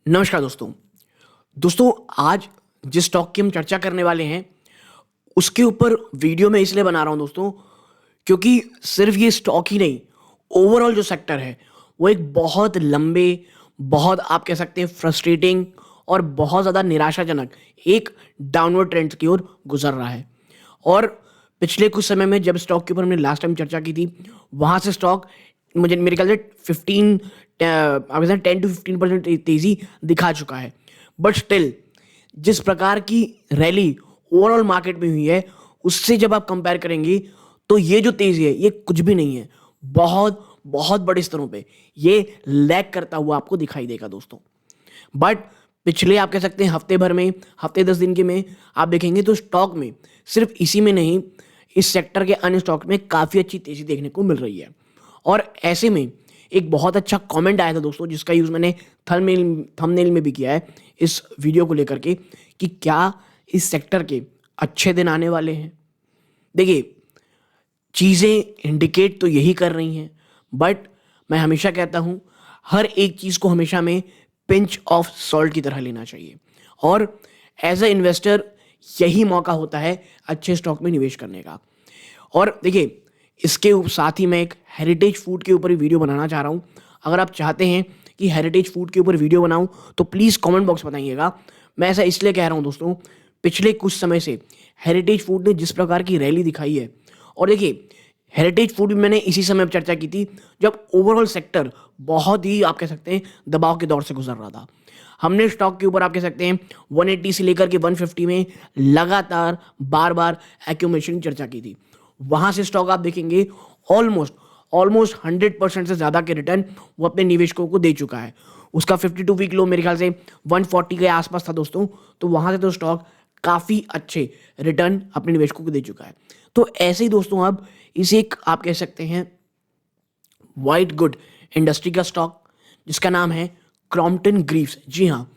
नमस्कार दोस्तों। दोस्तों, आज जिस स्टॉक की हम चर्चा करने वाले हैं, उसके ऊपर वीडियो मैं इसलिए बना रहा हूँ दोस्तों, क्योंकि सिर्फ़ ये स्टॉक ही नहीं, ओवरऑल जो सेक्टर है, वो एक बहुत लंबे, बहुत आप कह सकते हैं फ्रस्ट्रेटिंग और बहुत ज़्यादा निराशाजनक एक डाउनवर्ड ट्रेंड की ओर गुज़र रहा है। और पिछले कुछ समय में जब स्टॉक के ऊपर हमने लास्ट टाइम चर्चा की थी, वहाँ से स्टॉक मुझे मेरे ख्याल से 15 आप कह सकते हैं 10 टू 15% तेज़ी दिखा चुका है। बट स्टिल जिस प्रकार की रैली ओवरऑल मार्केट में हुई है, उससे जब आप कंपेयर करेंगे, तो ये जो तेज़ी है, ये कुछ भी नहीं है। बहुत, बहुत बड़े स्तरों पे ये लैग करता हुआ आपको दिखाई देगा दोस्तों। बट पिछले आप कह सकते हैं हफ्ते भर में, हफ्ते 10 दिन के में आप देखेंगे तो स्टॉक में, सिर्फ इसी में नहीं, इस सेक्टर के अन्य स्टॉक में काफ़ी अच्छी तेज़ी देखने को मिल रही है। और ऐसे में एक बहुत अच्छा कमेंट आया था दोस्तों, जिसका यूज़ मैंने थंबनेल में भी किया है इस वीडियो को लेकर के, कि क्या इस सेक्टर के अच्छे दिन आने वाले हैं। देखिए, चीज़ें इंडिकेट तो यही कर रही हैं, बट मैं हमेशा कहता हूँ, हर एक चीज़ को हमेशा में पिंच ऑफ सॉल्ट की तरह लेना चाहिए। और एज अ इन्वेस्टर यही मौका होता है अच्छे स्टॉक में निवेश करने का। और देखिए, इसके साथ ही मैं एक हेरिटेज फूड के ऊपर भी वीडियो बनाना चाह रहा हूँ। अगर आप चाहते हैं कि हेरिटेज फूड के ऊपर वीडियो बनाऊँ, तो प्लीज़ कमेंट बॉक्स बताइएगा। मैं ऐसा इसलिए कह रहा हूँ दोस्तों, पिछले कुछ समय से हेरिटेज फूड ने जिस प्रकार की रैली दिखाई है, और देखिए, हेरिटेज फूड भी मैंने इसी समय पे चर्चा की थी, जब ओवरऑल सेक्टर बहुत ही आप कह सकते हैं दबाव के दौर से गुजर रहा था। हमने स्टॉक के ऊपर आप कह सकते हैं 180 से लेकर के 150 में लगातार बार-बार एक्यूमुलेशन की चर्चा की थी। वहाँ से स्टॉक आप देखेंगे ऑलमोस्ट ऑलमोस्ट 100% से ज़्यादा के रिटर्न वो अपने निवेशकों को दे चुका है। उसका 52 वीक लो मेरे ख्याल से 140 के आसपास था दोस्तों, तो वहाँ से तो स्टॉक काफ़ी अच्छे रिटर्न अपने निवेशकों को दे चुका है। तो ऐसे ही दोस्तों, अब इसे एक आप कह सकते हैं व्हाइट गुड इंडस्ट्री का स्टॉक, जिसका नाम है क्रॉम्पटन ग्रीव्स। जी हाँ,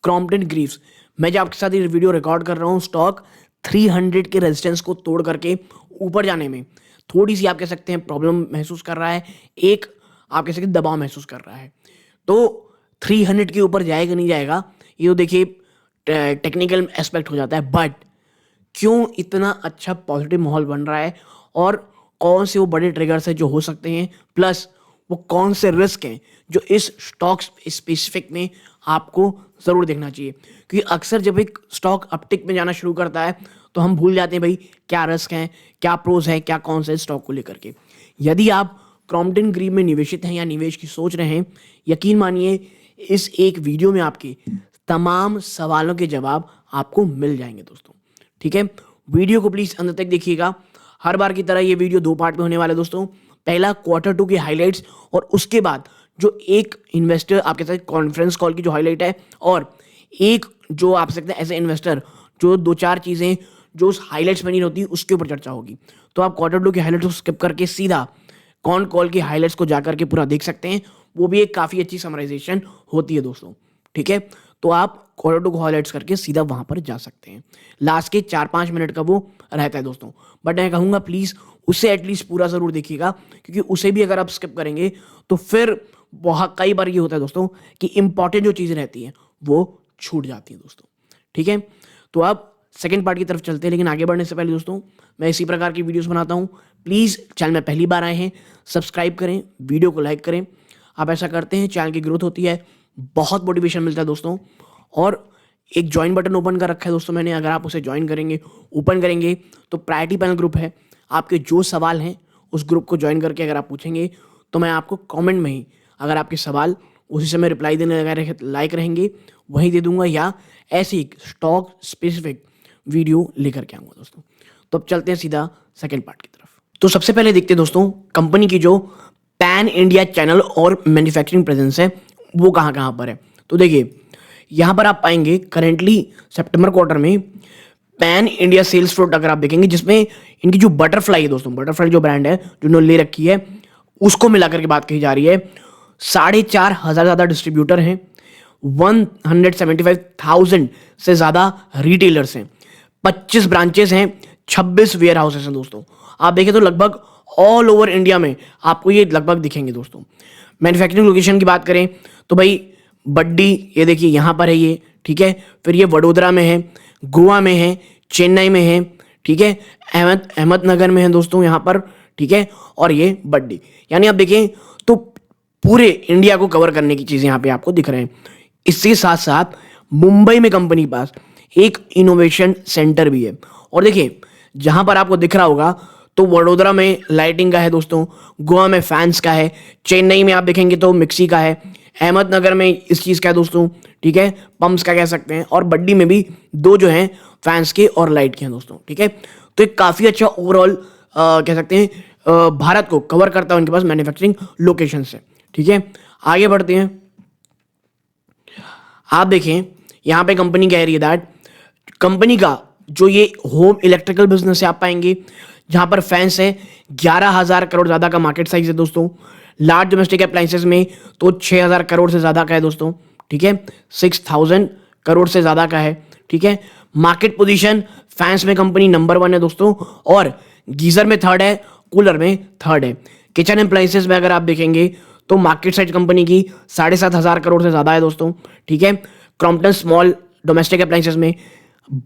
क्रॉम्पटन ग्रीव्स। मैं जब आपके साथ ये वीडियो रिकॉर्ड कर रहा हूँ, स्टॉक 300 के रेजिस्टेंस को तोड़ करके ऊपर जाने में थोड़ी सी आप कह सकते हैं प्रॉब्लम महसूस कर रहा है, एक आप कह सकते हैं दबाव महसूस कर रहा है। तो 300 के ऊपर जाएगा नहीं जाएगा, ये तो देखिए टेक्निकल एस्पेक्ट हो जाता है। बट क्यों इतना अच्छा पॉजिटिव माहौल बन रहा है, और कौन से वो बड़े ट्रिगर्स हैं जो हो सकते हैं, प्लस वो कौन से रिस्क हैं जो इस स्टॉक स्पेसिफिक में आपको ज़रूर देखना चाहिए। क्योंकि अक्सर जब एक स्टॉक अपटिक में जाना शुरू करता है, तो हम भूल जाते हैं भाई क्या रिस्क हैं, क्या प्रोज है, क्या कौन से स्टॉक को लेकर के। यदि आप क्रॉम्पटन ग्रीव में निवेशित हैं या निवेश की सोच रहे हैं, यकीन मानिए इस एक वीडियो में आपके तमाम सवालों के जवाब आपको मिल जाएंगे दोस्तों। ठीक है, वीडियो को प्लीज़ अंत तक देखिएगा। हर बार की तरह ये वीडियो 2 पार्ट में होने वाला है दोस्तों। पहला क्वार्टर 2 के हाइलाइट्स, और उसके बाद जो एक इन्वेस्टर आपके साथ कॉन्फ्रेंस कॉल की जो हाईलाइट है, और एक जो आप सकते हैं एज ए इन्वेस्टर जो 2-4 चीज़ें जो उस हाइलाइट्स में नहीं होती, उसके ऊपर चर्चा होगी। तो आप क्वार्टर 2 के हाइलाइट्स को स्किप करके सीधा कॉन कॉल की हाइलाइट्स को जाकर के पूरा देख सकते हैं। वो भी एक काफ़ी अच्छी समराइजेशन होती है दोस्तों। ठीक है, तो आप क्वार्टर 2 को हाइलाइट्स करके सीधा वहाँ पर जा सकते हैं। लास्ट के 4-5 मिनट का वो रहता है दोस्तों। बट मैं कहूँगा प्लीज़ उसे एटलीस्ट पूरा ज़रूर देखिएगा, क्योंकि उसे भी अगर आप स्किप करेंगे तो फिर बहुत कई बार ये होता है दोस्तों कि इंपॉर्टेंट जो चीज़ें रहती हैं वो छूट जाती हैं दोस्तों। ठीक है, तो आप सेकंड पार्ट की तरफ चलते हैं, लेकिन आगे बढ़ने से पहले दोस्तों, मैं इसी प्रकार की वीडियोस बनाता हूँ। प्लीज़ चैनल में पहली बार आए हैं, सब्सक्राइब करें, वीडियो को लाइक करें। आप ऐसा करते हैं, चैनल की ग्रोथ होती है, बहुत मोटिवेशन मिलता है दोस्तों। और एक ज्वाइन बटन ओपन कर रखा है दोस्तों मैंने, अगर आप उसे ज्वाइन करेंगे, ओपन करेंगे, तो प्रायोरिटी पैनल ग्रुप है। आपके जो सवाल हैं उस ग्रुप को ज्वाइन करके अगर आप पूछेंगे, तो मैं आपको कमेंट में ही अगर आपके सवाल उसी समय रिप्लाई देने लगा लायक रहेंगे, वहीं दे दूंगा, या ऐसे ही स्टॉक स्पेसिफिक वीडियो लेकर के आऊँगा दोस्तों। तो अब चलते हैं सीधा सेकेंड पार्ट की तरफ। तो सबसे पहले देखते हैं दोस्तों, कंपनी की जो पैन इंडिया चैनल और मैन्युफैक्चरिंग प्रेजेंस है वो कहाँ कहाँ पर है। तो देखिए, यहाँ पर आप पाएंगे करेंटली सितंबर क्वार्टर में पैन इंडिया सेल्स फ्लोट अगर आप देखेंगे, जिसमें इनकी जो बटरफ्लाई है दोस्तों, बटरफ्लाई जो ब्रांड है जो इन्होंने ले रखी है, उसको मिलाकर के बात कही जा रही है। 4,500 ज़्यादा डिस्ट्रीब्यूटर हैं, 175,000 से ज़्यादा रिटेलर्स हैं, 25 ब्रांचेस हैं, 26 वेयर हाउसेस हैं दोस्तों। आप देखें तो लगभग ऑल ओवर इंडिया में आपको ये लगभग दिखेंगे दोस्तों। मैन्युफैक्चरिंग लोकेशन की बात करें तो भाई बड्डी, ये देखिए यहाँ पर है ये, ठीक है। फिर ये वडोदरा में है, गोवा में है, चेन्नई में है, ठीक है, अहमदनगर में है दोस्तों यहाँ पर, ठीक है। और ये बड्डी, यानी आप देखें तो पूरे इंडिया को कवर करने की चीज़ें यहाँ पे आपको दिख रहे हैं। इसके साथ साथ मुंबई में कंपनी के पास एक इनोवेशन सेंटर भी है। और देखिए जहाँ पर आपको दिख रहा होगा तो वडोदरा में लाइटिंग का है दोस्तों, गोवा में फैंस का है, चेन्नई में आप देखेंगे तो मिक्सी का है, अहमदनगर में इस चीज़ का है दोस्तों, ठीक है, पंप्स का कह सकते हैं, और बड्डी में भी दो जो हैं फैंस के और लाइट के हैं दोस्तों, ठीक है। तो एक काफ़ी अच्छा ओवरऑल कह सकते हैं भारत को कवर करता है उनके पास मैन्युफैक्चरिंग लोकेशन से, ठीक है। आगे बढ़ते हैं। आप देखें यहाँ पे कंपनी कह रही है दैट कंपनी का जो ये होम इलेक्ट्रिकल बिजनेस है आप पाएंगे जहाँ पर फैंस है 11,000 करोड़ ज़्यादा का मार्केट साइज है दोस्तों। लार्ज डोमेस्टिक अप्लाइंसेस में तो 6,000 करोड़ से ज़्यादा का है दोस्तों, ठीक है, 6,000 करोड़ से ज़्यादा का है, ठीक है। मार्केट पोजीशन फैंस में कंपनी नंबर 1 है दोस्तों, और गीजर में थर्ड है, कूलर में थर्ड है। किचन अप्लाइंसेस में अगर आप देखेंगे तो मार्केट साइज कंपनी की 7,500 करोड़ से ज़्यादा है दोस्तों, ठीक है। क्रॉम्पटन स्मॉल डोमेस्टिक अप्लाइंसेस में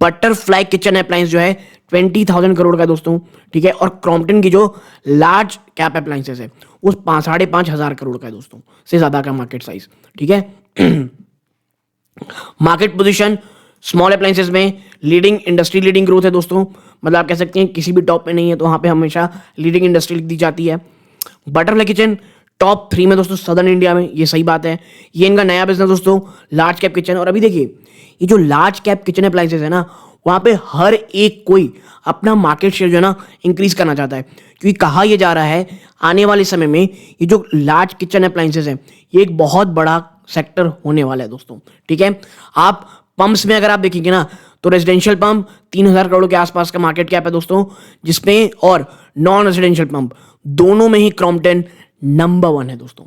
बटरफ्लाई किचन अप्लायंस जो है 20,000 करोड़ का दोस्तों, ठीक है। और क्रॉम्पटन की जो लार्ज कैप अप्लायंसेस है वो 5,500 करोड़ का है दोस्तों, से ज़्यादा का मार्केट साइज, ठीक है। मार्केट पोजीशन स्मॉल अप्लायंसेस में लीडिंग इंडस्ट्री लीडिंग ग्रोथ है दोस्तों, मतलब आप कह सकते हैं किसी भी टॉप में नहीं है तो वहाँ पे हमेशा लीडिंग इंडस्ट्री लिख दी जाती है। बटरफ्लाई किचन टॉप 3 में दोस्तों सदर्न इंडिया में, ये सही बात है। ये इनका नया बिजनेस दोस्तों लार्ज कैप किचन। और अभी देखिए ये जो लार्ज कैप किचन अप्लायंसेस है ना, वहाँ पे हर एक कोई अपना मार्केट शेयर जो है ना इंक्रीज करना चाहता है, क्योंकि कहा यह जा रहा है आने वाले समय में ये जो लार्ज किचन अप्लायंसेस है ये एक बहुत बड़ा सेक्टर होने वाला है दोस्तों, ठीक है। आप पंप्स में अगर आप देखेंगे ना तो रेजिडेंशियल पंप 3,000 करोड़ के आसपास का मार्केट कैप है दोस्तों, जिसमें और नॉन रेजिडेंशियल पंप दोनों में ही क्रॉम्पटन नंबर 1 है दोस्तों।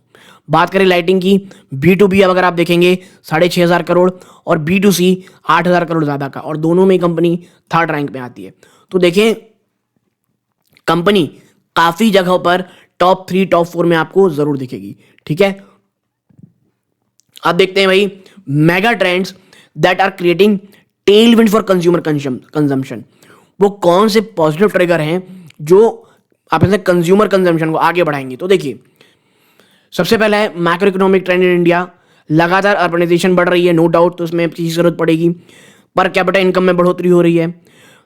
बात करें लाइटिंग की, B2B अगर आप देखेंगे 6,500 करोड़ और B2C 8,000 करोड़ ज़्यादा का, और दोनों में कंपनी थर्ड रैंक में आती है। तो देखें कंपनी काफ़ी जगहों पर टॉप 3 टॉप 4 में आपको ज़रूर दिखेगी, ठीक है। आप देखते हैं भाई mega trends that are creating tailwind for consumer consumption. वो कौन से पॉजिटिव ट्रिगर हैं जो आप ऐसे कंज्यूमर कंजम्पशन को आगे बढ़ाएंगे। तो देखिए सबसे पहला है macro economic trend in India, लगातार अर्बनाइजेशन बढ़ रही है, नो डाउट, तो उसमें चीज़ जरूरत पड़ेगी। पर कैपिटा इनकम में बढ़ोतरी हो रही है,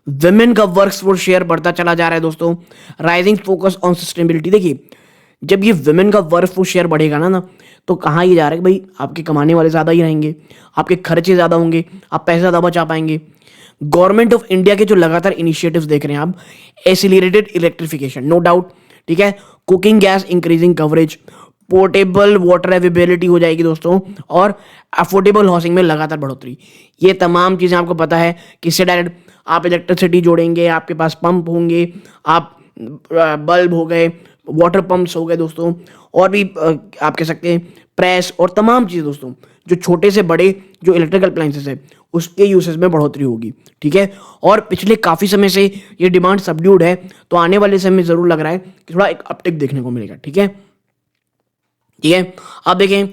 विमेन का वर्कफोर्स शेयर बढ़ता चला जा रहा है दोस्तों, राइजिंग फोकस ऑन सस्टेनेबिलिटी। देखिए जब ये विमेन का वर्कफोर्स शेयर बढ़ेगा ना तो कहाँ ये जा रहा है कि भाई आपके कमाने वाले ज़्यादा ही रहेंगे, आपके खर्चे ज़्यादा होंगे, आप पैसे ज़्यादा बचा पाएंगे। गवर्नमेंट ऑफ इंडिया के जो लगातार इनिशिएटिव्स देख रहे हैं आप, एसिलेटेड इलेक्ट्रिफिकेशन नो डाउट, ठीक है, cooking gas increasing coverage, portable water availability हो जाएगी दोस्तों, और अफोर्डेबल हाउसिंग में लगातार बढ़ोतरी। ये तमाम चीज़ें आपको पता है किससे डायरेक्ट आप इलेक्ट्रिसिटी जोड़ेंगे, आपके पास पंप होंगे, आप बल्ब हो गए, वाटर पंप्स हो गए दोस्तों, और भी आप कह सकते हैं प्रेस और तमाम चीज़ें दोस्तों, जो छोटे से बड़े जो इलेक्ट्रिकल अप्लायंसेस है उसके यूसेज में बढ़ोतरी होगी, ठीक है। और पिछले काफ़ी समय से ये डिमांड सबड्यूड है, तो आने वाले समय में ज़रूर लग रहा है कि थोड़ा एक अपटिक देखने को मिलेगा, ठीक है। ठीक है, अब देखें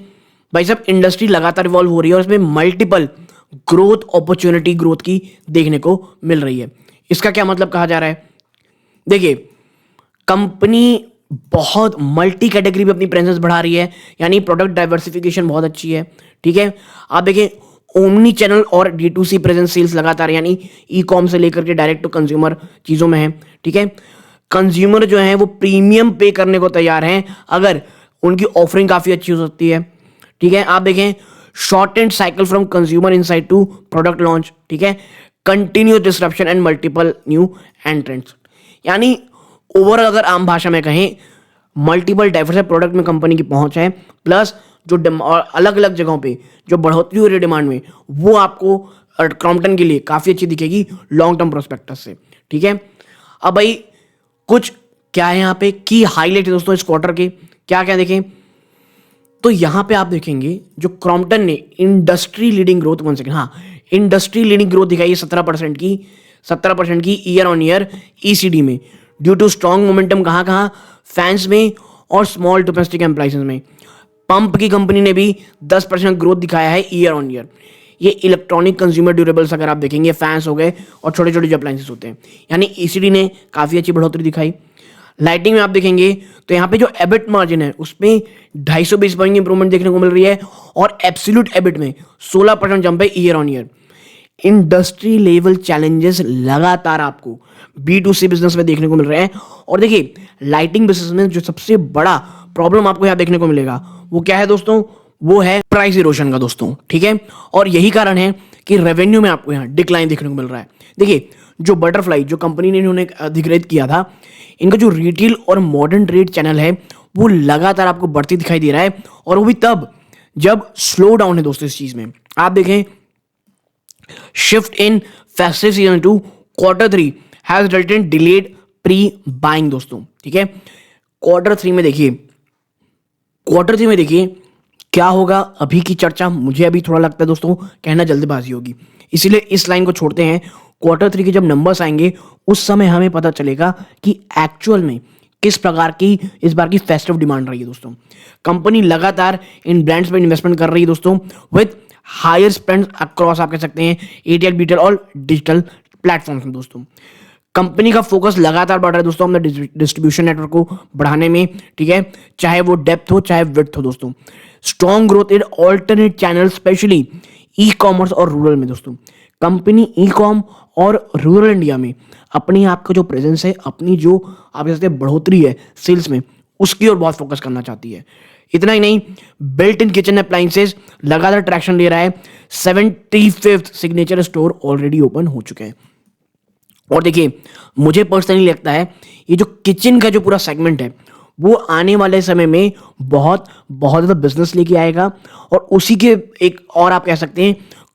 भाई साहब इंडस्ट्री लगातार इवॉल्व हो रही है और इसमें मल्टीपल ग्रोथ अपॉर्चुनिटी ग्रोथ की देखने को मिल रही है। इसका क्या मतलब कहा जा रहा है, देखिए कंपनी बहुत मल्टी कैटेगरी में अपनी प्रेजेंस बढ़ा रही है, यानी प्रोडक्ट डाइवर्सिफिकेशन बहुत अच्छी है, ठीक है। आप देखिए ओमनी चैनल और D2C प्रेजेंस सेल्स लगातार, यानी ई कॉम से लेकर के डायरेक्ट टू कंज्यूमर चीज़ों में है, ठीक है। कंज्यूमर जो है वो प्रीमियम पे करने को तैयार हैं अगर उनकी ऑफरिंग काफ़ी अच्छी हो सकती है, ठीक है। आप देखें short and cycle from consumer insight to product launch, ठीक है, continuous disruption and multiple new entrants, यानी ओवरऑल अगर आम भाषा में कहें मल्टीपल डाइवर्स प्रोडक्ट में कंपनी की पहुंच है, प्लस जो अलग अलग जगहों पे जो बढ़ोतरी हो रही है डिमांड में, वो आपको क्रॉम्पटन के लिए काफ़ी अच्छी दिखेगी लॉन्ग टर्म प्रोस्पेक्टस से, ठीक है। अब भाई कुछ क्या है यहाँ पे की हाईलाइट है दोस्तों इस क्वार्टर के, क्या क्या देखें तो यहाँ पे आप देखेंगे जो क्रॉम्पटन ने industry leading growth, one second, हाँ इंडस्ट्री लीडिंग ग्रोथ दिखाई है 17% की ईयर ऑन ईयर ECD में, ड्यू टू स्ट्रॉन्ग मोमेंटम कहाँ फैंस में और स्मॉल डोमेस्टिक एम्प्लाइज में। पंप की कंपनी ने भी 10% ग्रोथ दिखाया है ईयर ऑन ईयर। ये इलेक्ट्रॉनिक कंज्यूमर ड्यूरेबल्स अगर आप देखेंगे, फैंस हो गए और छोटे छोटे जो अप्लायंसेस होते हैं, यानी ईसीडी ने काफ़ी अच्छी बढ़ोतरी दिखाई। लाइटिंग में आप देखेंगे तो यहाँ पे जो एबिट मार्जिन है उसमें 250 बेसिस पॉइंट की इंप्रूवमेंट देखने को मिल रही है और एब्सोल्यूट एबिट में 16% जंप है year on year. Industry level challenges लगातार आपको B2C बिजनेस में देखने को मिल रहे हैं। और देखिए लाइटिंग बिजनेस में जो सबसे बड़ा प्रॉब्लम आपको यहाँ देखने को मिलेगा वो क्या है दोस्तों, वो है प्राइस इरोशन का दोस्तों, ठीक है। और यही कारण है कि रेवेन्यू में आपको यहाँ डिक्लाइन देखने को मिल रहा है। देखिए जो बटरफ्लाई जो कंपनी ने इन्होंने अधिग्रहित किया था, इनका जो रिटेल और मॉडर्न ट्रेड चैनल है वो लगातार आपको बढ़ती दिखाई दे रहा है, और वो भी तब जब स्लो डाउन है दोस्तों। इस चीज में आप देखें, shift in festive season two Q3 has resulted in delayed pre buying दोस्तों, ठीक है। Q3 में देखिए क्या होगा, अभी की चर्चा मुझे अभी थोड़ा लगता है दोस्तों कहना जल्दबाजी होगी, इसीलिए इस लाइन को छोड़ते हैं। Q3 के जब नंबर्स आएंगे उस समय हमें पता चलेगा कि एक्चुअल में किस प्रकार की इस बार की फेस्टिव डिमांड रही है दोस्तों। कंपनी लगातार इन ब्रांड्स में इन्वेस्टमेंट कर रही है दोस्तों, विद हायर स्पेंड अक्रॉस आप कह सकते हैं एटीएल, बीटेल और डिजिटल प्लेटफॉर्म्स में दोस्तों। कंपनी का फोकस लगातार बढ़ रहा है दोस्तों अपने डिस्ट्रीब्यूशन नेटवर्क को बढ़ाने में, ठीक है, चाहे वो डेप्थ हो चाहे विड्थ हो दोस्तों। Strong growth in alternate channel, specially e commerce और रूरल में दोस्तों। कंपनी ई कॉम और रूरल इंडिया में अपनी आपका जो प्रेजेंस है, अपनी जो आप कह सकते हैं बढ़ोतरी है सेल्स में, उसकी ओर बहुत फोकस करना चाहती है। इतना ही नहीं, बिल्ट इन किचन अप्लायंसेस लगातार ट्रैक्शन ले रहा है। 75th signature store already open हो चुके हैं। और देखिए मुझे पर्सनली लगता है ये जो किचन का जो पूरा सेगमेंट है वो आने वाले समय में बहुत बहुत ज़्यादा बिजनेस लेके आएगा, और उसी के एक और आप कह सकते हैं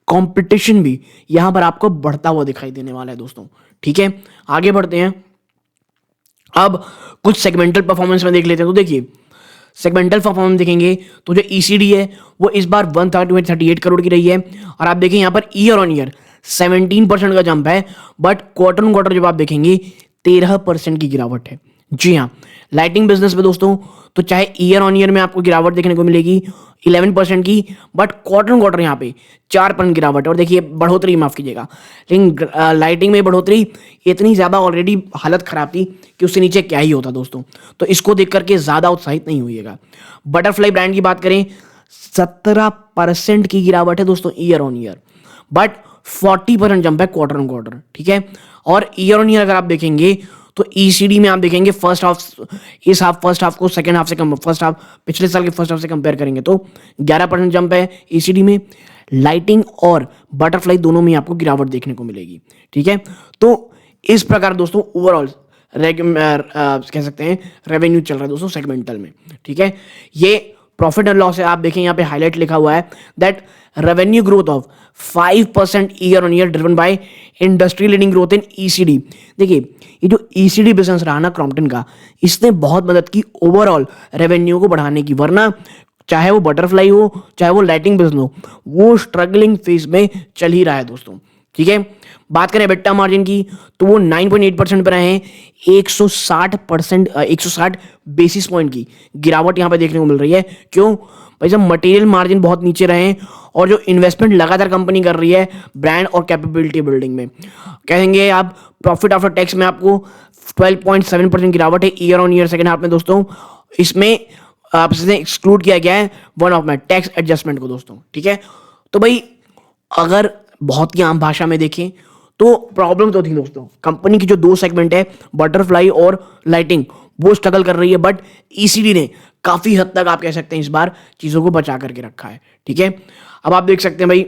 कंपटीशन भी यहां पर आपको बढ़ता हुआ दिखाई देने वाला है दोस्तों, ठीक है। आगे बढ़ते हैं, अब कुछ सेगमेंटल परफॉर्मेंस में देख लेते हैं। तो देखिए सेगमेंटल परफॉर्मेंस देखेंगे तो जो ईसीडी है वो इस बार 138 करोड़ की रही है, और आप देखें यहाँ पर ईयर ऑन ईयर 17% का जंप है, बट क्वार्टर ऑन क्वार्टर जब आप देखेंगे 13% की गिरावट है। जी हाँ, लाइटिंग बिजनेस में दोस्तों तो चाहे ईयर ऑन ईयर में आपको गिरावट देखने को मिलेगी 11% की, बट क्वार्टर ऑन क्वार्टर यहाँ पे 4% गिरावट है। और देखिए बढ़ोतरी माफ कीजिएगा, लेकिन लाइटिंग में बढ़ोतरी इतनी ज़्यादा ऑलरेडी हालत खराब थी कि उससे नीचे क्या ही होता दोस्तों, तो इसको देख करके ज़्यादा उत्साहित नहीं होइएगा। बटरफ्लाई ब्रांड की बात करें 17% की गिरावट है दोस्तों year on year, but 40% jump है क्वार्टर ऑन क्वार्टर, ठीक है। और ईयर ऑन ईयर अगर आप देखेंगे तो ईसीडी में आप देखेंगे फर्स्ट हाफ को सेकंड हाफ से कम, फर्स्ट हाफ पिछले साल के फर्स्ट हाफ से कंपेयर करेंगे तो 11% जंप है ईसीडी में। लाइटिंग और बटरफ्लाई दोनों में आपको गिरावट देखने को मिलेगी, ठीक है। तो इस प्रकार दोस्तों ओवरऑल कह सकते हैं रेवेन्यू चल रहा है दोस्तों सेगमेंटल में, ठीक है। ये प्रॉफिट एंड लॉस है, आप देखें यहाँ पे हाईलाइट लिखा हुआ है that revenue growth of 5% year on year driven by industry leading growth in ECD. देखिए ये जो ईसीडी बिजनेस रहा ना क्रॉम्पटन का, इसने बहुत मदद की ओवरऑल रेवेन्यू को बढ़ाने की, वरना चाहे वो बटरफ्लाई हो चाहे वो लाइटिंग बिजनेस हो, वो स्ट्रगलिंग फेज में चल ही रहा है दोस्तों, ठीक है। बात करें एबिटा मार्जिन की तो वो 9.8% पर आए हैं। 160 बेसिस पॉइंट की गिरावट यहाँ पे देखने को मिल रही है। क्यों भाई साहब, मटेरियल मार्जिन बहुत नीचे रहे हैं, और जो इन्वेस्टमेंट लगातार कंपनी कर रही है ब्रांड और कैपेबिलिटी बिल्डिंग में, कहेंगे आप प्रॉफिट आफ्टर टैक्स में आपको 12.7% गिरावट है year on year second half में दोस्तों। इसमें आपसे एक्सक्लूड किया गया है वन ऑफ में टैक्स एडजस्टमेंट को दोस्तों, ठीक है। तो भाई अगर बहुत ही आम भाषा में देखें तो प्रॉब्लम तो थी दोस्तों, कंपनी की जो दो सेगमेंट है बटरफ्लाई और लाइटिंग वो स्ट्रगल कर रही है, बट ईसीडी ने काफी हद तक आप कह सकते हैं इस बार चीजों को बचा करके रखा है, ठीक है। अब आप देख सकते हैं भाई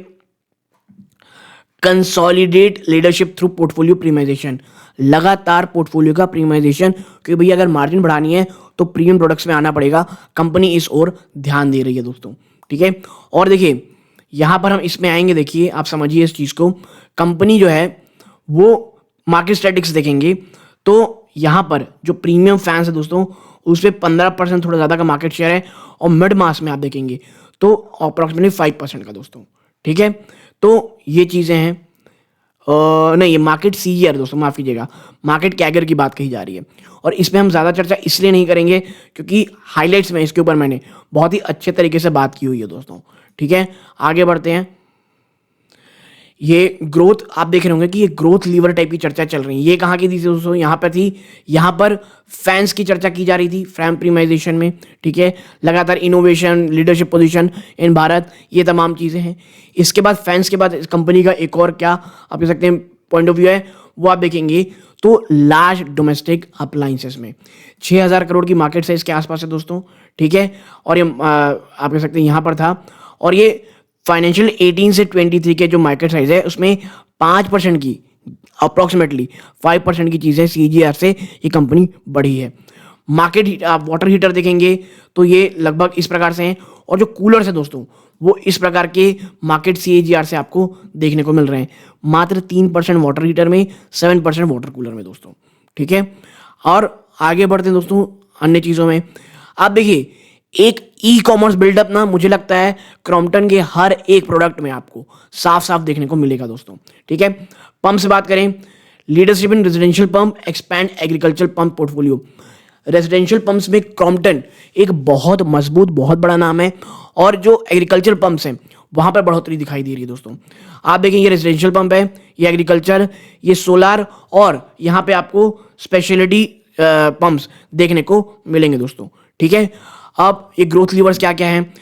consolidate leadership through portfolio premiumisation, लगातार पोर्टफोलियो का प्रीमियमाइजेशन, क्योंकि भैया अगर मार्जिन बढ़ानी है तो प्रीमियम प्रोडक्ट्स में आना पड़ेगा। कंपनी इस ओर ध्यान दे रही है दोस्तों, ठीक है। और देखिए यहां पर हम इसमें आएंगे, देखिए आप समझिए इस चीज को, कंपनी जो है वो मार्केट स्टैटिक्स देखेंगे तो यहां पर जो प्रीमियम फैंस है दोस्तों उस पर 15% थोड़ा ज्यादा का मार्केट शेयर है, और मिड मास में आप देखेंगे तो अप्रोक्सीमेटली 5% का दोस्तों, ठीक है। तो ये चीजें हैं। नहीं, ये मार्केट सीजीआर दोस्तों, माफ़ कीजिएगा, मार्केट कैगर की बात कही जा रही है। और इसमें हम ज़्यादा चर्चा इसलिए नहीं करेंगे क्योंकि हाइलाइट्स में इसके ऊपर मैंने बहुत ही अच्छे तरीके से बात की हुई है दोस्तों। ठीक है, आगे बढ़ते हैं। ये ग्रोथ आप देख रहे होंगे कि ये ग्रोथ लीवर टाइप की चर्चा चल रही है। ये कहाँ की थी दोस्तों? यहाँ पर थी, यहाँ पर फैंस की चर्चा की जा रही थी, फैन प्रीमाइजेशन में। ठीक है, लगातार innovation, leadership position in Bharat, ये तमाम चीज़ें हैं। इसके बाद फैंस के बाद इस कंपनी का एक और क्या आप कह सकते हैं पॉइंट ऑफ व्यू है, वो आप देखेंगे तो लार्ज डोमेस्टिक अप्लाइंसेस में 6,000 करोड़ की मार्केट साइज के आसपास है दोस्तों। ठीक है, और ये आप कह सकते हैं यहाँ पर था। और ये फाइनेंशियल 18 से 23 के जो मार्केट साइज है उसमें 5% की, अप्रॉक्सीमेटली 5% की चीज़ें सीजीआर से ये कंपनी बढ़ी है। मार्केट आप वाटर हीटर देखेंगे तो ये लगभग इस प्रकार से हैं, और जो कूलर्स है दोस्तों वो इस प्रकार के मार्केट सीजीआर से आपको देखने को मिल रहे हैं। मात्र 3% वाटर हीटर में, 7% वाटर कूलर में दोस्तों। ठीक है, और आगे बढ़ते हैं दोस्तों अन्य चीज़ों में। आप देखिए, एक ई कॉमर्स बिल्डअप ना मुझे लगता है क्रॉम्पटन के हर एक प्रोडक्ट में आपको साफ साफ देखने को मिलेगा दोस्तों। ठीक है, पंप से बात करें, leadership in residential pump, expand agriculture pump portfolio. Residential pumps में क्रॉम्पटन एक बहुत मजबूत, बहुत बड़ा नाम है, और जो एग्रीकल्चर पंप्स हैं वहां पर बढ़ोतरी दिखाई दे रही है दोस्तों। आप देखें, ये रेजिडेंशियल पंप है, ये एग्रीकल्चर, ये सोलार, और यहाँ पे आपको स्पेशलिटी पंप्स देखने को मिलेंगे दोस्तों। ठीक है, अब ये ग्रोथ लीवर्स क्या क्या हैं?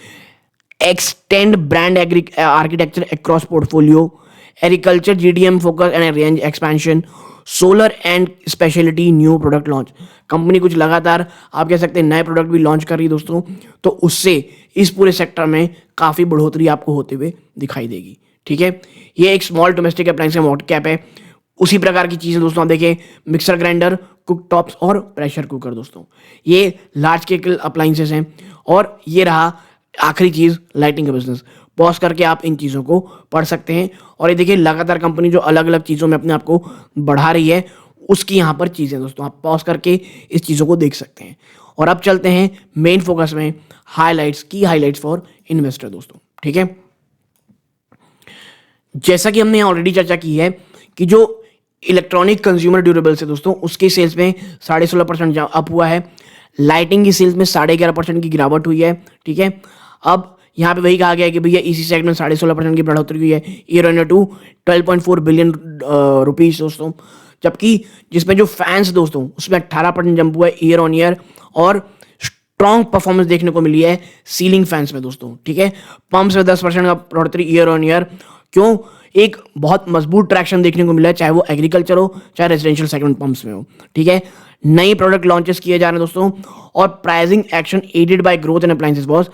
Extend brand architecture across portfolio, agriculture GDM focus and range expansion, solar and speciality new product launch. Company कुछ लगातार आप कह सकते हैं नए प्रोडक्ट भी लॉन्च कर रही है दोस्तों, तो उससे इस पूरे सेक्टर में काफ़ी बढ़ोतरी आपको होते हुए दिखाई देगी। ठीक है, ये एक स्मॉल डोमेस्टिक अप्लायंस का मार्केट कैप है। उसी प्रकार की चीज़ें दोस्तों आप देखें, मिक्सर ग्राइंडर, कुक टॉप्स और प्रेशर कुकर दोस्तों, ये लार्ज स्केल अप्लायंसेस हैं। और ये रहा आखिरी चीज़, लाइटिंग का बिजनेस। पॉज करके आप इन चीज़ों को पढ़ सकते हैं। और ये देखिए, लगातार कंपनी जो अलग अलग चीज़ों में अपने आप को बढ़ा रही है, उसकी यहाँ पर चीज़ें दोस्तों आप पॉज करके इस चीज़ों को देख सकते हैं। और अब चलते हैं मेन फोकस में, हाईलाइट्स, की हाईलाइट्स फॉर इन्वेस्टर दोस्तों। ठीक है, जैसा कि हमने ऑलरेडी चर्चा की है कि जो इलेक्ट्रॉनिक कंज्यूमर ड्यूरेबल्स है दोस्तों, उसके सेल्स में 16.5% अप हुआ है। लाइटिंग की सेल्स में 11.5% की गिरावट हुई है। ठीक है, अब यहाँ पे वही कहा गया है कि भैया इसी सेगमेंट 16.5% की बढ़ोतरी हुई है, year on year to 12.4 billion rupees दोस्तों। जबकि जिसमें जो फैंस दोस्तों उसमें 18% जंप हुआ है ईयर ऑन ईयर, और स्ट्रॉन्ग परफॉर्मेंस देखने को मिली है सीलिंग फैंस में दोस्तों। ठीक है, पंप्स में 10% का बढ़ोतरी ईयर ऑन ईयर। क्यों? एक बहुत मजबूत ट्रैक्शन देखने को मिला है, चाहे वो एग्रीकल्चर हो, चाहे रेजिडेंशियल सेगमेंट पंप्स में हो। ठीक है, नई प्रोडक्ट लॉन्चेस किए जा रहे हैं दोस्तों, और pricing action aided by growth in appliances was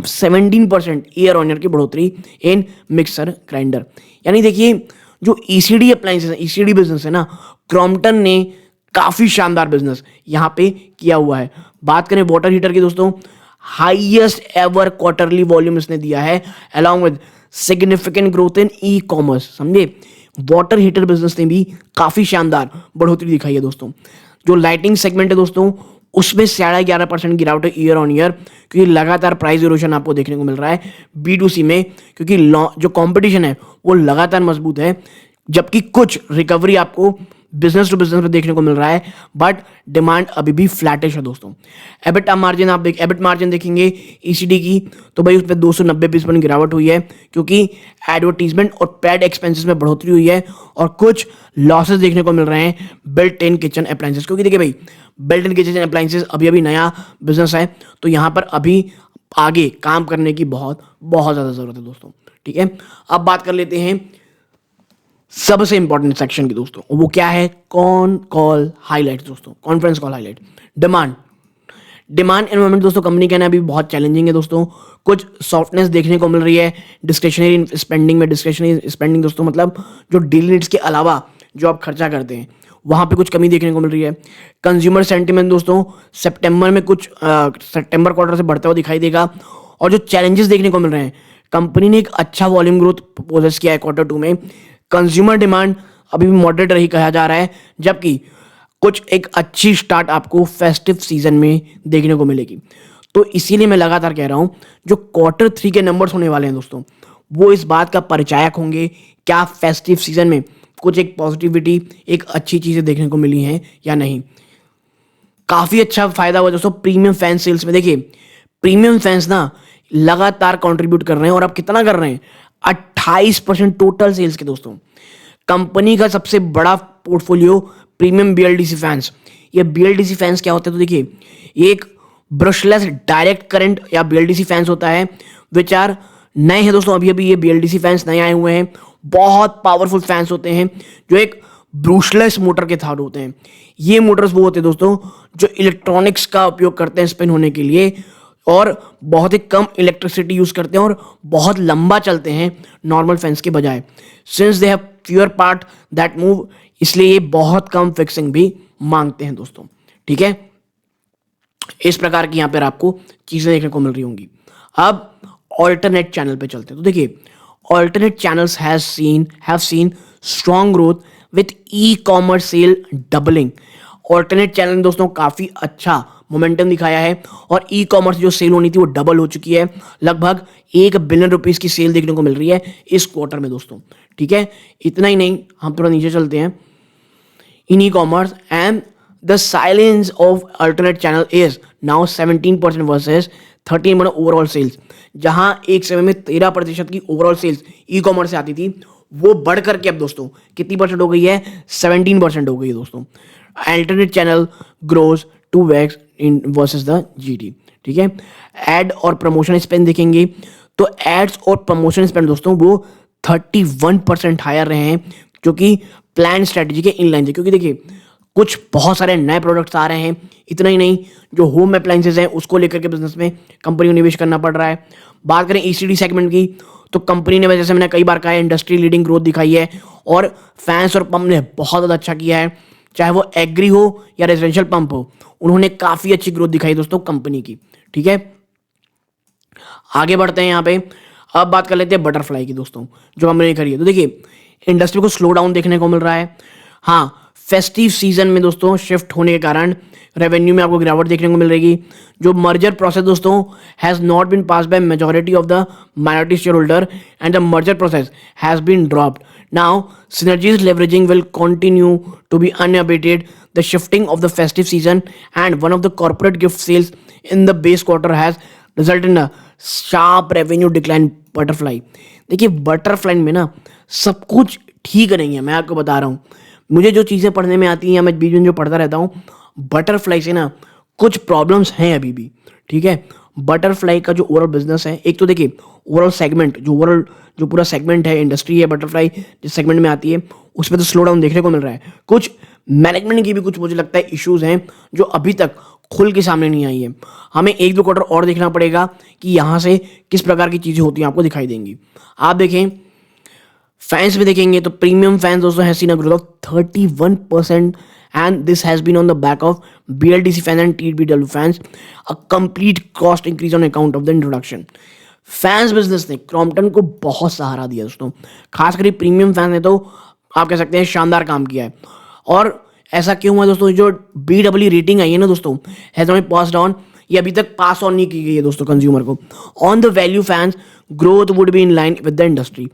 17% year on year की बढ़ोतरी इन मिक्सर ग्राइंडर। यानी देखिए, जो ईसीडी अप्लायंसेस है, ईसीडी बिजनेस है ना, क्रॉम्पटन ने काफ़ी शानदार बिजनेस यहाँ पे किया हुआ है। बात करें वाटर हीटर की दोस्तों, हाईएस्ट एवर क्वार्टरली वॉल्यूम इसने दिया है, along with significant growth in e commerce. समझे, वाटर हीटर बिजनेस ने भी काफ़ी शानदार बढ़ोतरी दिखाई है दोस्तों। जो लाइटिंग सेगमेंट है दोस्तों, उसमें 11.5% गिरावट है ईयर ऑन ईयर, क्योंकि लगातार प्राइस इरोशन आपको देखने को मिल रहा है B2C में, क्योंकि जो कंपटीशन है वो लगातार मजबूत है। जबकि कुछ रिकवरी आपको बिजनेस टू बिजनेस में देखने को मिल रहा है, बट डिमांड अभी भी फ्लैटिश है दोस्तों। एबिट मार्जिन आप एबिट मार्जिन देखेंगे ईसीडी की, तो भाई उसमें 290 बेस पॉइंट गिरावट हुई है, क्योंकि एडवर्टीजमेंट और पेड एक्सपेंसेस में बढ़ोतरी हुई है, और कुछ लॉसेस देखने को मिल रहे हैं बिल्ट इन किचन अप्लायंसेस। क्योंकि देखिए भाई, बिल्ट इन किचन अप्लायंसेस अभी अभी नया बिजनेस है, तो यहाँ पर अभी आगे काम करने की बहुत बहुत ज़्यादा ज़रूरत है दोस्तों। ठीक है, अब बात कर लेते हैं सबसे इंपॉर्टेंट सेक्शन की दोस्तों, वो क्या है? कॉल हाईलाइट दोस्तों, conference call highlight. Demand environment दोस्तों कंपनी कहना अभी बहुत चैलेंजिंग है दोस्तों। कुछ सॉफ्टनेस देखने को मिल रही है डिस्क्रिशनरी स्पेंडिंग में। डिस्क्रिशनरी स्पेंडिंग दोस्तों मतलब जो डेली नीड्स के अलावा जो आप खर्चा करते हैं, वहाँ पे कुछ कमी देखने को मिल रही है। कंज्यूमर सेंटिमेंट दोस्तों सितंबर में कुछ सितंबर क्वार्टर से बढ़ता हुआ दिखाई देगा। और जो चैलेंजेस देखने को मिल रहे हैं, कंपनी ने एक अच्छा वॉल्यूम ग्रोथ पोजेस किया है Q2 में। कंज्यूमर डिमांड अभी भी मॉडरेट रही कहा जा रहा है, जबकि कुछ एक अच्छी स्टार्ट आपको फेस्टिव सीजन में देखने को मिलेगी। तो इसीलिए मैं लगातार कह रहा हूं, जो Q3 के नंबर्स होने वाले हैं दोस्तों, वो इस बात का परिचायक होंगे क्या फेस्टिव सीजन में कुछ एक पॉजिटिविटी, एक अच्छी चीज़ें देखने को मिली हैं या नहीं। काफ़ी अच्छा फायदा हुआ दोस्तों प्रीमियम फैन सेल्स में। देखिए प्रीमियम फैंस ना लगातार कंट्रीब्यूट कर रहे हैं और अब कितना कर रहे हैं, 28% टोटल सेल्स के दोस्तों। कंपनी का सबसे बड़ा पोर्टफोलियो प्रीमियम बीएलडीसी फैंस। ये बीएलडीसी फैंस क्या होते हैं तो देखिए, ये एक ब्रशलेस डायरेक्ट करंट या बीएलडीसी फैंस होता है विच आर नए हैं दोस्तों, अभी अभी ये बीएलडीसी फैंस नए आए हुए हैं। बहुत पावरफुल फैंस होते हैं जो एक ब्रूशलेस मोटर के साथ होते हैं। ये मोटर्स वो होते हैं दोस्तों जो इलेक्ट्रॉनिक्स का उपयोग करते हैं स्पिन होने के लिए और बहुत ही कम इलेक्ट्रिसिटी यूज करते हैं और बहुत लंबा चलते हैं नॉर्मल फैंस के बजाय। Since they have fewer part that move, इसलिए ये बहुत कम फिक्सिंग भी मांगते हैं दोस्तों। ठीक है, इस प्रकार की यहां पर आपको चीजें देखने को मिल रही होंगी। अब ऑल्टरनेट चैनल पे चलते हैं तो देखिए alternate channels have seen strong growth with e commerce sale doubling. Alternate channel ने दोस्तों काफी अच्छा मोमेंटम दिखाया है और ई कॉमर्स जो सेल होनी थी वो डबल हो चुकी है। लगभग 1 बिलियन रुपीस की सेल देखने को मिल रही है इस क्वार्टर में दोस्तों। ठीक है, इतना ही नहीं, हम थोड़ा नीचे चलते हैं। In ecommerce and the silence of alternate channel is now 17% versus 13% overall sales. जहां एक समय में 13% की ओवरऑल सेल्स ई कॉमर्स से आती थी, वो बढ़ करके अब दोस्तों कितनी परसेंट हो गई है, 17% हो गई है दोस्तों। Alternate channel grows 2x in versus the GD. ठीक है, एड और प्रमोशन स्पेंड देखेंगे तो एड्स और प्रमोशन स्पेंड दोस्तों वो 31% हायर रहे हैं, जो कि प्लान स्ट्रेटजी के इनलाइन थे। क्योंकि देखिए कुछ बहुत सारे नए प्रोडक्ट्स आ रहे हैं, इतना ही नहीं जो होम अप्लायंसेज हैं उसको लेकर के बिजनेस में कंपनी को निवेश करना पड़ रहा है। बात करें ईसीडी सेगमेंट की तो कंपनी ने, जैसे मैंने कई बार कहा है, इंडस्ट्री लीडिंग ग्रोथ दिखाई है और फैंस और पंप ने बहुत ज़्यादा अच्छा किया है। चाहे वो एग्री हो या रेजिडेंशियल पंप हो, उन्होंने काफ़ी अच्छी ग्रोथ दिखाई दोस्तों कंपनी की। ठीक है, आगे बढ़ते हैं यहाँ पे। अब बात कर लेते हैं बटरफ्लाई की दोस्तों, जो हमने करी है। तो देखिए इंडस्ट्री को स्लो डाउन देखने को मिल रहा है। हाँ, फेस्टिव सीजन में दोस्तों शिफ्ट होने के कारण रेवेन्यू में आपको गिरावट देखने को मिल रही। जो मर्जर प्रोसेस दोस्तों has not been pass by majority of the minority shareholder and the merger process has been dropped. Now synergies leveraging will continue to be unabated. The shifting of the festive season and one of the corporate gift sales in the base quarter has resulted in a sharp revenue decline butterfly. देखिए butterfly में ना सब कुछ ठीक नहीं है, मैं आपको बता रहा हूँ। मुझे जो चीज़ें पढ़ने में आती हैं या मैं बीच में जो पढ़ता रहता हूँ, बटरफ्लाई से ना कुछ प्रॉब्लम्स हैं अभी भी। ठीक है, बटरफ्लाई का जो ओवरऑल बिजनेस है, एक तो देखिए ओवरऑल सेगमेंट, जो पूरा सेगमेंट है, इंडस्ट्री है, बटरफ्लाई जिस सेगमेंट में आती है, उसमें तो स्लो डाउन देखने को मिल रहा है। कुछ मैनेजमेंट की भी कुछ मुझे लगता है इश्यूज हैं जो अभी तक खुल के सामने नहीं आई है। हमें 1-2 क्वार्टर और देखना पड़ेगा कि यहाँ से किस प्रकार की चीज़ें होती हैं, आपको दिखाई देंगी। आप देखें फैंस में देखेंगे तो प्रीमियम फैंस दोस्तों has seen a growth of 31% and this has been on the back of BLDC fans and TBW fans, a complete cost increase on account of the introduction. Fans business ने Crompton को बहुत सहारा दिया दोस्तों, खासकर premium fans ने तो आप कह सकते हैं शानदार काम किया है। और ऐसा क्यों हुआ दोस्तों, जो BW रेटिंग आई है ना दोस्तों, हैज नॉट पास ऑन, ये अभी तक पास ऑन नहीं की गई है दोस्तों कंज्यूमर को। On the value fans growth would be in line with the industry.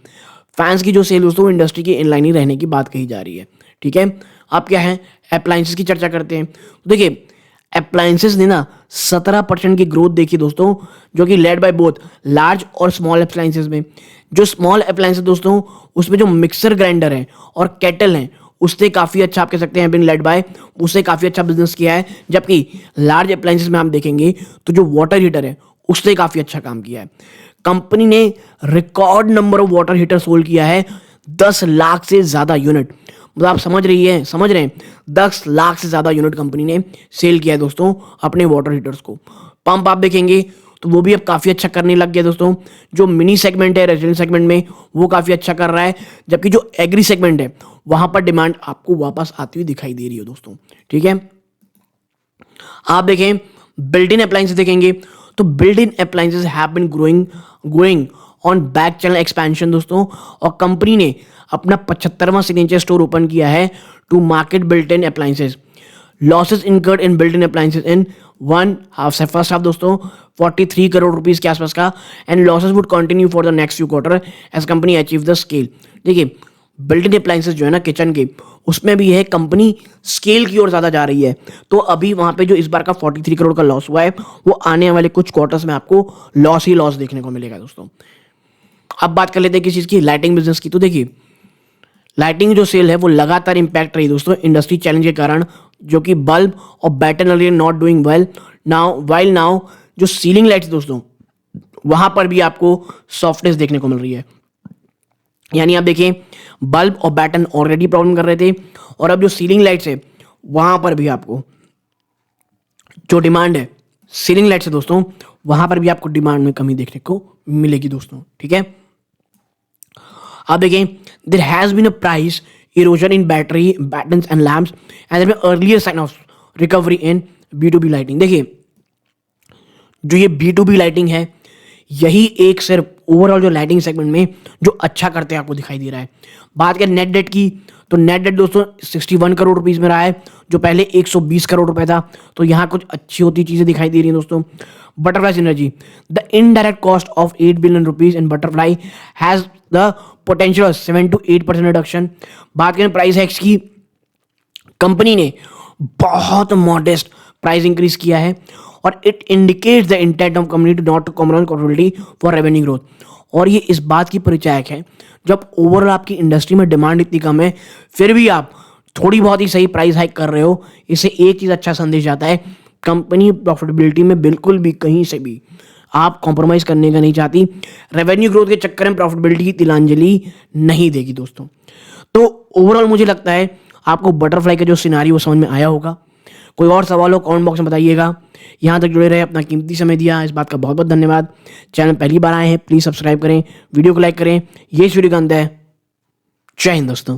Fans की जो सेल दोस्तों इंडस्ट्री की इनलाइन ही रहने की बात कही जा रही है। ठीक है, अब क्या है, अप्लायंसेस की चर्चा करते हैं। तो देखिए अप्लायंसेस ने ना 17% की ग्रोथ देखी दोस्तों, जो कि लेड बाय बोथ लार्ज और स्मॉल अप्लायंसेस में। जो स्मॉल अप्लायंसेस दोस्तों, उसमें जो मिक्सर ग्राइंडर है और केटल हैं, उससे काफ़ी अच्छा आप कह सकते हैं बिन लेड बाय, उससे काफ़ी अच्छा बिजनेस किया है। जबकि लार्ज अप्लायंसेस में हम देखेंगे तो जो वाटर हीटर है उससे काफ़ी अच्छा काम किया है। कंपनी ने record number of water heater sold किया है, 10 लाख से ज़्यादा यूनिट। मतलब आप समझ रहे हैं 10 लाख से ज़्यादा यूनिट कंपनी ने सेल किया है दोस्तों अपने वाटर हीटर्स को। पंप आप देखेंगे तो वो भी अब काफ़ी अच्छा करने लग गया दोस्तों। जो मिनी सेगमेंट है रेजिडेंशियल सेगमेंट में, वो काफ़ी अच्छा कर रहा है। जबकि जो एग्री सेगमेंट है वहाँ पर डिमांड आपको वापस आती हुई दिखाई दे रही है दोस्तों। ठीक है, आप देखें बिल्ट इन अप्लायंसेस देखेंगे तो built in appliances have been growing on back channel expansion दोस्तों। और कंपनी ने अपना 75वां सिग्नेचर स्टोर ओपन किया है to market built in appliances. Losses incurred in built in appliances in first half दोस्तों 43 crore rupees के आसपास का, and losses would continue for the next few quarter as company achieve the scale. देखिए built in appliances जो है ना kitchen के, उसमें भी है कंपनी स्केल की ओर ज़्यादा जा रही है। तो अभी वहाँ पे जो इस बार का 43 करोड़ का लॉस हुआ है, वो आने वाले कुछ क्वार्टर्स में आपको लॉस ही लॉस देखने को मिलेगा दोस्तों। अब बात कर लेते हैं किस चीज़ की, लाइटिंग बिजनेस की। तो देखिए लाइटिंग जो सेल है वो लगातार इंपैक्ट रही दोस्तों इंडस्ट्री चैलेंज के कारण, जो कि बल्ब और veterinary not doing well now जो सीलिंग लाइट्स दोस्तों, वहां पर भी आपको सॉफ्टनेस देखने को मिल रही है। यानी आप देखिए बल्ब और बैटन ऑलरेडी प्रॉब्लम कर रहे थे, और अब जो सीलिंग लाइट्स है वहां पर भी आपको जो डिमांड है सीलिंग लाइट्स है दोस्तों, वहां पर भी आपको डिमांड में कमी देखने को मिलेगी दोस्तों। ठीक है, अब देखिए there has been a price erosion in battens and lamps and there earlier sign of recovery in B2B lighting. देखिए जो ये B2B लाइटिंग है, यही एक सिर्फ ओवरऑल जो लाइटिंग सेगमेंट में जो अच्छा करते हैं आपको दिखाई दे रहा है। बात करें नेट डेट की, तो नेट डेट दोस्तों 61 करोड़ रुपीस में रहा है, जो पहले 120 करोड़ रुपए था। तो यहाँ कुछ अच्छी होती चीजें दिखाई दे रही हैं दोस्तों। Butterfly synergy, the indirect cost of 8 billion rupees in butterfly has the potential 7 to 8% reduction. बात करें प्राइस हैक्स की, कंपनी ने बहुत मॉडेस्ट प्राइस इंक्रीज किया है, और it indicates the intent of company to not to compromise profitability for revenue growth. और ये इस बात की परिचायक है, जब ओवरऑल आपकी इंडस्ट्री में डिमांड इतनी कम है, फिर भी आप थोड़ी बहुत ही सही प्राइस हाइक कर रहे हो। इससे एक चीज अच्छा संदेश जाता है, कंपनी प्रॉफिटेबिलिटी में बिल्कुल भी कहीं से भी आप कॉम्प्रोमाइज करने का नहीं चाहती, रेवेन्यू ग्रोथ के चक्कर में प्रॉफिटेबिलिटी की तिलांजलि नहीं देगी दोस्तों। तो ओवरऑल मुझे लगता है आपको बटरफ्लाई का जो सिनारी वो समझ में आया होगा। कोई और सवाल हो कमेंट बॉक्स में बताइएगा। यहाँ तक जुड़े रहे, अपना कीमती समय दिया, इस बात का बहुत बहुत धन्यवाद। चैनल पहली बार आए हैं प्लीज़ सब्सक्राइब करें, वीडियो को लाइक करें। ये इस वीडियो का अंत है। जय हिंद दोस्तों।